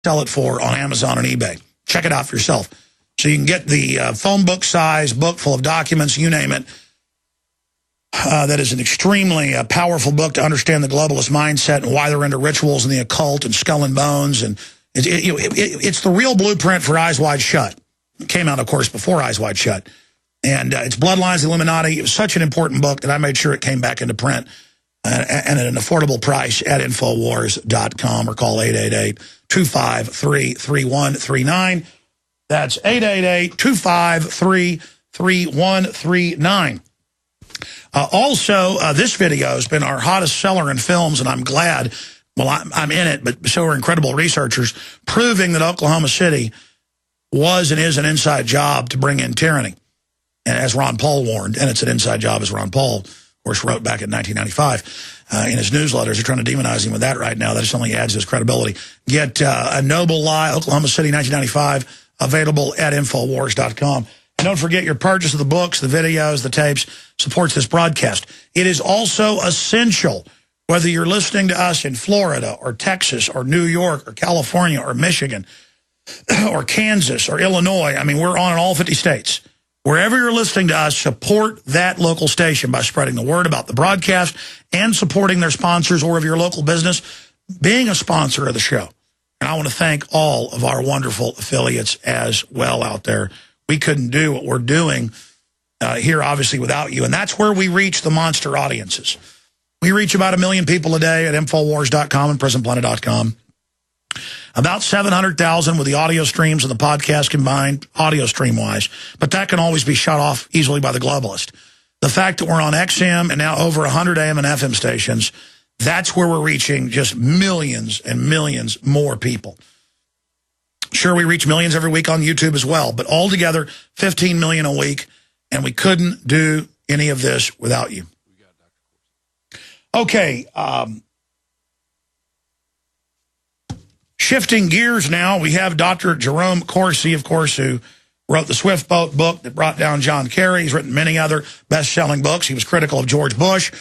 sell it for on Amazon and eBay. Check it out for yourself. So you can get the phone book size book full of documents, you name it. That is an extremely powerful book to understand the globalist mindset and why they're into rituals and the occult and skull and bones. And it's the real blueprint for Eyes Wide Shut. It came out, of course, before Eyes Wide Shut. And it's Bloodlines, the Illuminati. It was such an important book that I made sure it came back into print and at an affordable price at Infowars.com, or call 888-253-3139. That's 888-253-3139. Also, this video has been our hottest seller in films, and I'm glad. Well, I'm in it, but so are incredible researchers, proving that Oklahoma City was and is an inside job to bring in tyranny, as Ron Paul warned, and it's an inside job, as Ron Paul, of course, wrote back in 1995 in his newsletters. They're trying to demonize him with that right now. That just only adds to his credibility. Get A Noble Lie, Oklahoma City, 1995, available at Infowars.com. And don't forget, your purchase of the books, the videos, the tapes supports this broadcast. It is also essential, whether you're listening to us in Florida or Texas or New York or California or Michigan or Kansas or Illinois. I mean, we're on in all 50 states. Wherever you're listening to us, support that local station by spreading the word about the broadcast and supporting their sponsors, or of your local business being a sponsor of the show. And I want to thank all of our wonderful affiliates as well out there. We couldn't do what we're doing here, obviously, without you. And that's where we reach the monster audiences. We reach about 1 million people a day at Infowars.com and Prisonplanet.com. About 700,000 with the audio streams and the podcast combined, audio stream-wise. But that can always be shut off easily by the globalist. The fact that we're on XM and now over 100 AM and FM stations, that's where we're reaching just millions and millions more people. Sure, we reach millions every week on YouTube as well, but altogether, 15 million a week, and we couldn't do any of this without you. Okay, shifting gears now, we have Dr. Jerome Corsi, of course, who wrote the Swift Boat book that brought down John Kerry. He's written many other best-selling books. He was critical of George Bush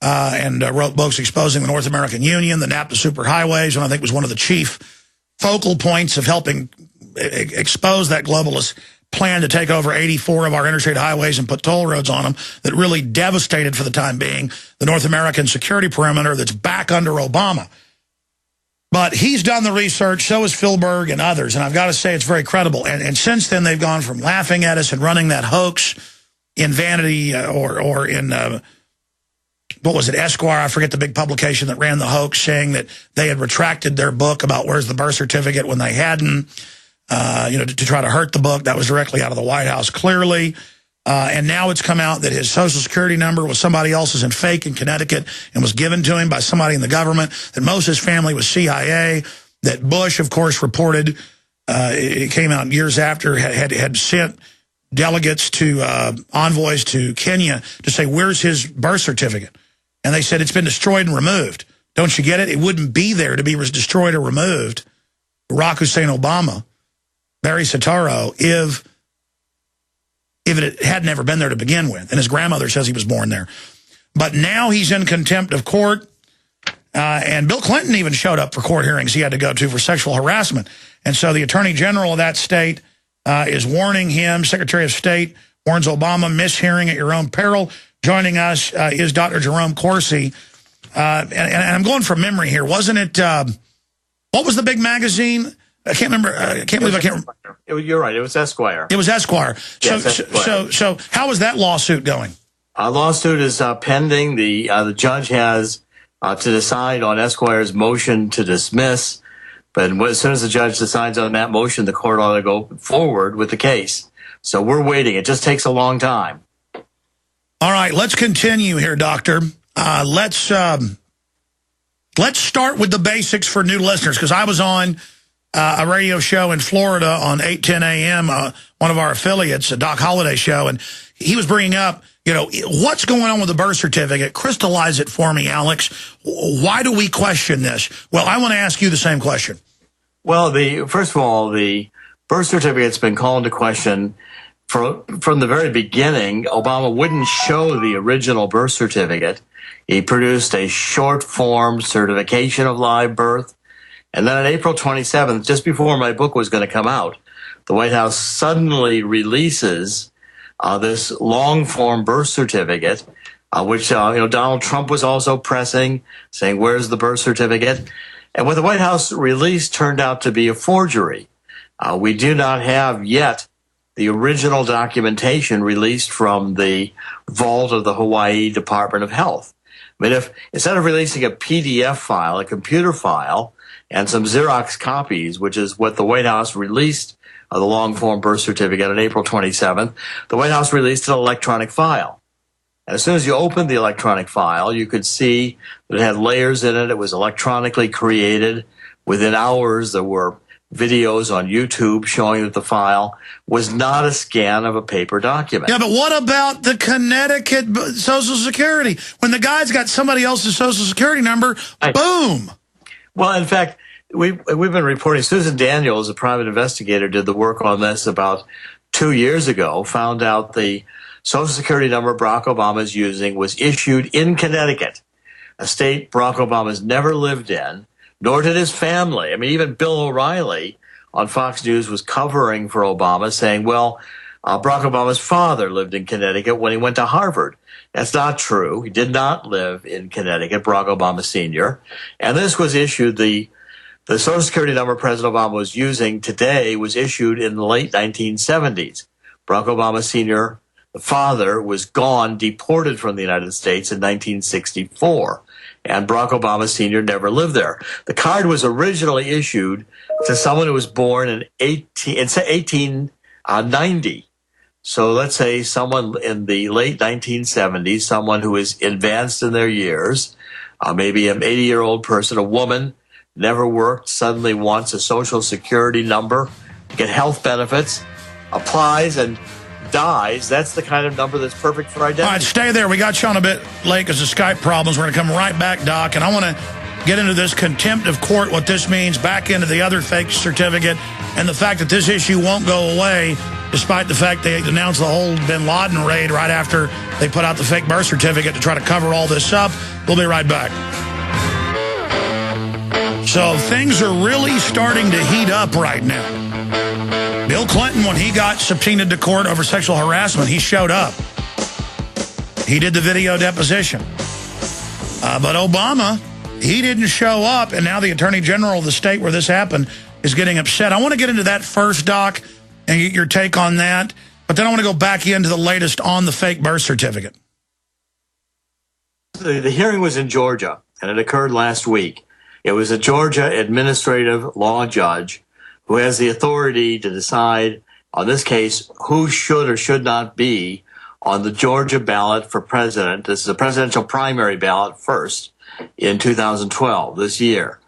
and wrote books exposing the North American Union, the NAFTA superhighways, and I think was one of the chief focal points of helping expose that globalist plan to take over 84 of our interstate highways and put toll roads on them that really devastated, for the time being, the North American security perimeter that's back under Obama. But he's done the research, so has Philberg and others, and I've got to say it's very credible. And since then, they've gone from laughing at us and running that hoax in Vanity or in... what was it, Esquire? I forget the big publication that ran the hoax, saying that they had retracted their book about where's the birth certificate when they hadn't, to try to hurt the book. That was directly out of the White House, clearly. And now it's come out that his Social Security number was somebody else's and fake in Connecticut and was given to him by somebody in the government, that most of his family was CIA, that Bush, of course, reported, it came out years after, had sent delegates to envoys to Kenya to say, where's his birth certificate? And they said, it's been destroyed and removed. Don't you get it? It wouldn't be there to be destroyed or removed. Barack Hussein Obama, Barry Soetoro, if it had never been there to begin with. And his grandmother says he was born there. But now he's in contempt of court. And Bill Clinton even showed up for court hearings he had to go to for sexual harassment. And so the Attorney General of that state is warning him. Secretary of State warns Obama, mishearing at your own peril. Joining us is Dr. Jerome Corsi. And I'm going from memory here. Wasn't it, what was the big magazine? I can't remember. I can't believe I can't remember. You're right. It was Esquire. It was Esquire. Yes, Esquire. So how is that lawsuit going? Lawsuit is pending. The judge has to decide on Esquire's motion to dismiss. But as soon as the judge decides on that motion, the court ought to go forward with the case. So we're waiting. It just takes a long time. All right, let's continue here, Doctor. Let's start with the basics for new listeners, because I was on a radio show in Florida on 8:10 a.m., one of our affiliates, a Doc Holliday show, and he was bringing up, what's going on with the birth certificate? Crystallize it for me, Alex. Why do we question this? Well, I want to ask you the same question. Well, first of all, the birth certificate's been called into question from the very beginning. Obama wouldn't show the original birth certificate. He produced a short form certification of live birth. And then on April 27th, just before my book was going to come out, the White House suddenly releases this long-form birth certificate, which Donald Trump was also pressing, saying, "Where's the birth certificate?" And what the White House released turned out to be a forgery. We do not have yet the original documentation released from the vault of the Hawaii Department of Health. I mean, if instead of releasing a PDF file, a computer file, and some Xerox copies, which is what the White House released of the long-form birth certificate on April 27th, the White House released an electronic file. And as soon as you opened the electronic file, you could see that it had layers in it. It was electronically created. Within hours, there were videos on YouTube showing that the file was not a scan of a paper document. Yeah, but what about the Connecticut Social Security? When the guy's got somebody else's Social Security number, boom. Well, in fact, we've been reporting, Susan Daniels, a private investigator, did the work on this about 2 years ago, found out the Social Security number Barack Obama is using was issued in Connecticut, a state Barack Obama's never lived in, nor did his family. I mean, even Bill O'Reilly on Fox News was covering for Obama, saying, well, Barack Obama's father lived in Connecticut when he went to Harvard. That's not true. He did not live in Connecticut, Barack Obama Sr. And this was issued, the Social Security number President Obama was using today was issued in the late 1970s. Barack Obama Sr., the father, was gone, deported from the United States in 1964. And Barack Obama Sr. never lived there. The card was originally issued to someone who was born in 1890. So let's say someone in the late 1970s, someone who is advanced in their years, maybe an 80-year-old person, a woman, never worked, suddenly wants a Social Security number, get health benefits, applies, and dies. That's the kind of number that's perfect for identity. All right, stay there. We got you on a bit late because of Skype problems. We're going to come right back, Doc, and I want to get into this contempt of court, what this means, back into the other fake certificate, and the fact that this issue won't go away, despite the fact they announced the whole bin Laden raid right after they put out the fake birth certificate to try to cover all this up. We'll be right back. So things are really starting to heat up right now. Bill Clinton, when he got subpoenaed to court over sexual harassment, he showed up. He did the video deposition. But Obama, he didn't show up, and now the Attorney General of the state where this happened is getting upset. I want to get into that first, Doc, and get your take on that. But then I want to go back into the latest on the fake birth certificate. The hearing was in Georgia, and it occurred last week. It was a Georgia administrative law judge who has the authority to decide, on this case, who should or should not be on the Georgia ballot for president. This is a presidential primary ballot first in 2012, this year.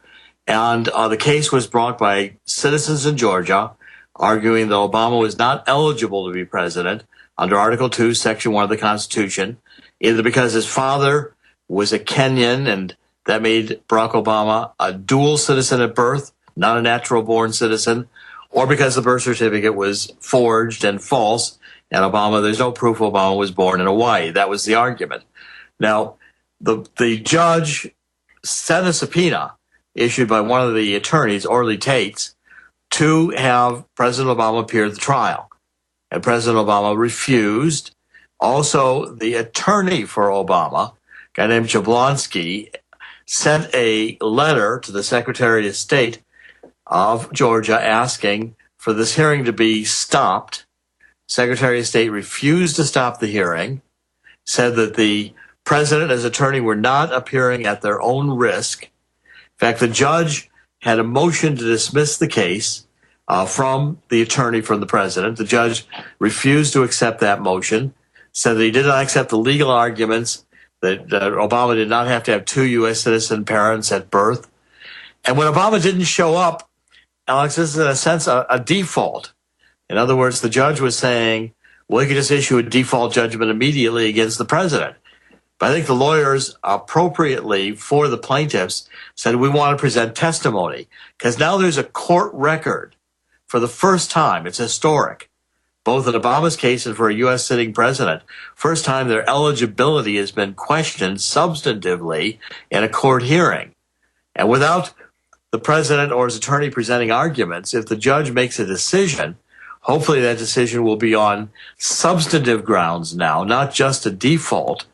And the case was brought by citizens in Georgia, arguing that Obama was not eligible to be president under Article 2, Section 1 of the Constitution, either because his father was a Kenyan, and that made Barack Obama a dual citizen at birth, not a natural-born citizen, or because the birth certificate was forged and false, and there's no proof Obama was born in Hawaii. That was the argument. Now, the judge sent a subpoena issued by one of the attorneys, Orly Tates, to have President Obama appear at the trial. And President Obama refused. Also, the attorney for Obama, a guy named Jablonski, sent a letter to the Secretary of State of Georgia asking for this hearing to be stopped. Secretary of State refused to stop the hearing, said that the president and his attorney were not appearing at their own risk. In fact, the judge had a motion to dismiss the case from the attorney from the president. The judge refused to accept that motion, said that he did not accept the legal arguments that Obama did not have to have two U.S. citizen parents at birth. And when Obama didn't show up, Alex, this is in a sense a default. In other words, the judge was saying, well, he could just issue a default judgment immediately against the president. But I think the lawyers appropriately for the plaintiffs said, we want to present testimony, because now there's a court record for the first time. It's historic, both in Obama's case and for a U.S. sitting president. First time their eligibility has been questioned substantively in a court hearing. And without the president or his attorney presenting arguments, if the judge makes a decision, hopefully that decision will be on substantive grounds now, not just a default,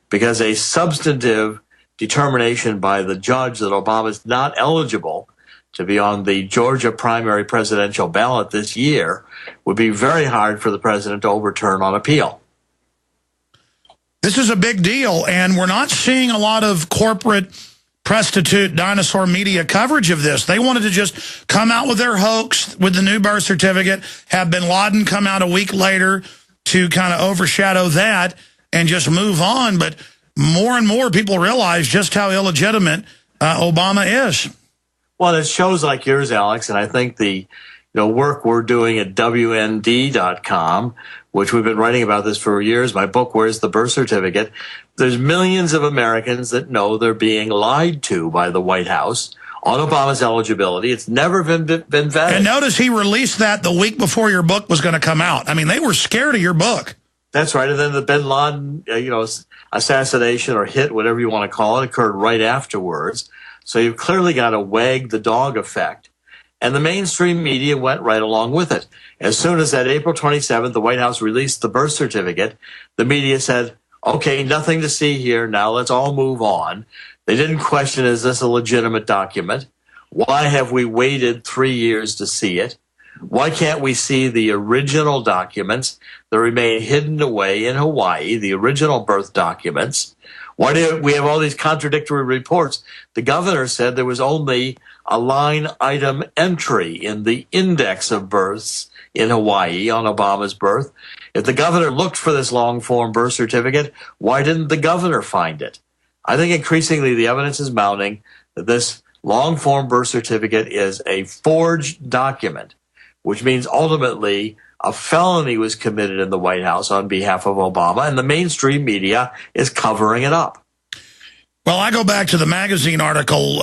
because a substantive determination by the judge that Obama is not eligible to be on the Georgia primary presidential ballot this year would be very hard for the president to overturn on appeal. This is a big deal, and we're not seeing a lot of corporate prostitute dinosaur media coverage of this. They wanted to just come out with their hoax with the new birth certificate, have bin Laden come out a week later to kind of overshadow that and just move on. But more and more people realize just how illegitimate Obama is. Well, it's shows like yours, Alex, and I think the work we're doing at WND.com, which we've been writing about this for years, my book, Where's the Birth Certificate? There's millions of Americans that know they're being lied to by the White House on Obama's eligibility. It's never been vetted. And notice he released that the week before your book was going to come out. I mean, they were scared of your book. That's right. And then the bin Laden, assassination or hit, whatever you want to call it, occurred right afterwards. So you've clearly got a wag the dog effect. And the mainstream media went right along with it. As soon as that April 27th, the White House released the birth certificate, the media said, okay, nothing to see here. Now let's all move on. They didn't question, is this a legitimate document? Why have we waited 3 years to see it? Why can't we see the original documents that remain hidden away in Hawaii, the original birth documents? Why do we have all these contradictory reports? The governor said there was only a line item entry in the index of births in Hawaii on Obama's birth. If the governor looked for this long form birth certificate, why didn't the governor find it? I think increasingly the evidence is mounting that this long form birth certificate is a forged document, which means ultimately a felony was committed in the White House on behalf of Obama, and the mainstream media is covering it up. Well, I go back to the magazine article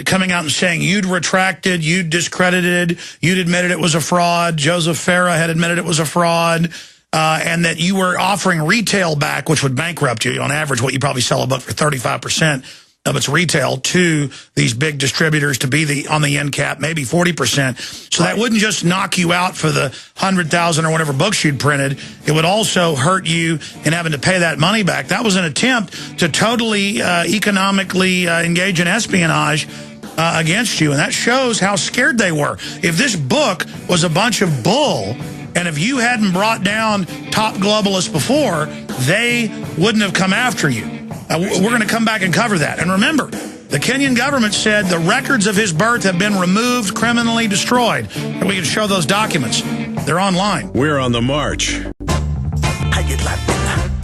coming out and saying you'd retracted, you'd discredited, you'd admitted it was a fraud. Joseph Farah had admitted it was a fraud, and that you were offering retail back, which would bankrupt you on average, what you probably sell a book for 35% of its retail to these big distributors to be on the end cap, maybe 40%. So that wouldn't just knock you out for the 100,000 or whatever books you'd printed. It would also hurt you in having to pay that money back. That was an attempt to totally economically engage in espionage against you. And that shows how scared they were. If this book was a bunch of bull, and if you hadn't brought down top globalists before, they wouldn't have come after you. We're going to come back and cover that. And remember, the Kenyan government said the records of his birth have been removed, criminally destroyed. And we can show those documents. They're online. We're on the march.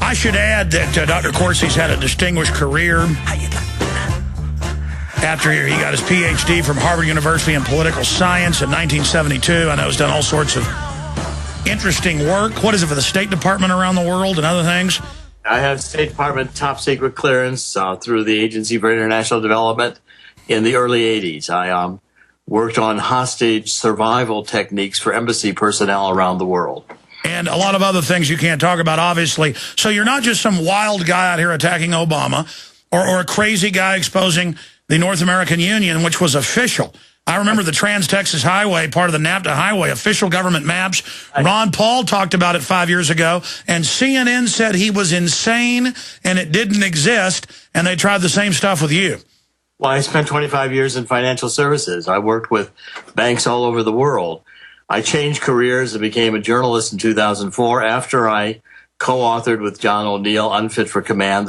I should add that Dr. Corsi's had a distinguished career. After he got his Ph.D. from Harvard University in political science in 1972, I know he's done all sorts of interesting work. What is it, for the State Department around the world and other things? I have State Department top secret clearance through the Agency for International Development in the early 80s. I worked on hostage survival techniques for embassy personnel around the world. And a lot of other things you can't talk about, obviously. So you're not just some wild guy out here attacking Obama or a crazy guy exposing the North American Union, which was official. I remember the Trans-Texas Highway, part of the NAFTA highway, official government maps. Ron Paul talked about it 5 years ago, and CNN said he was insane and it didn't exist, and they tried the same stuff with you. Well, I spent 25 years in financial services. I worked with banks all over the world. I changed careers and became a journalist in 2004 after I co-authored with John O'Neill, Unfit for Command,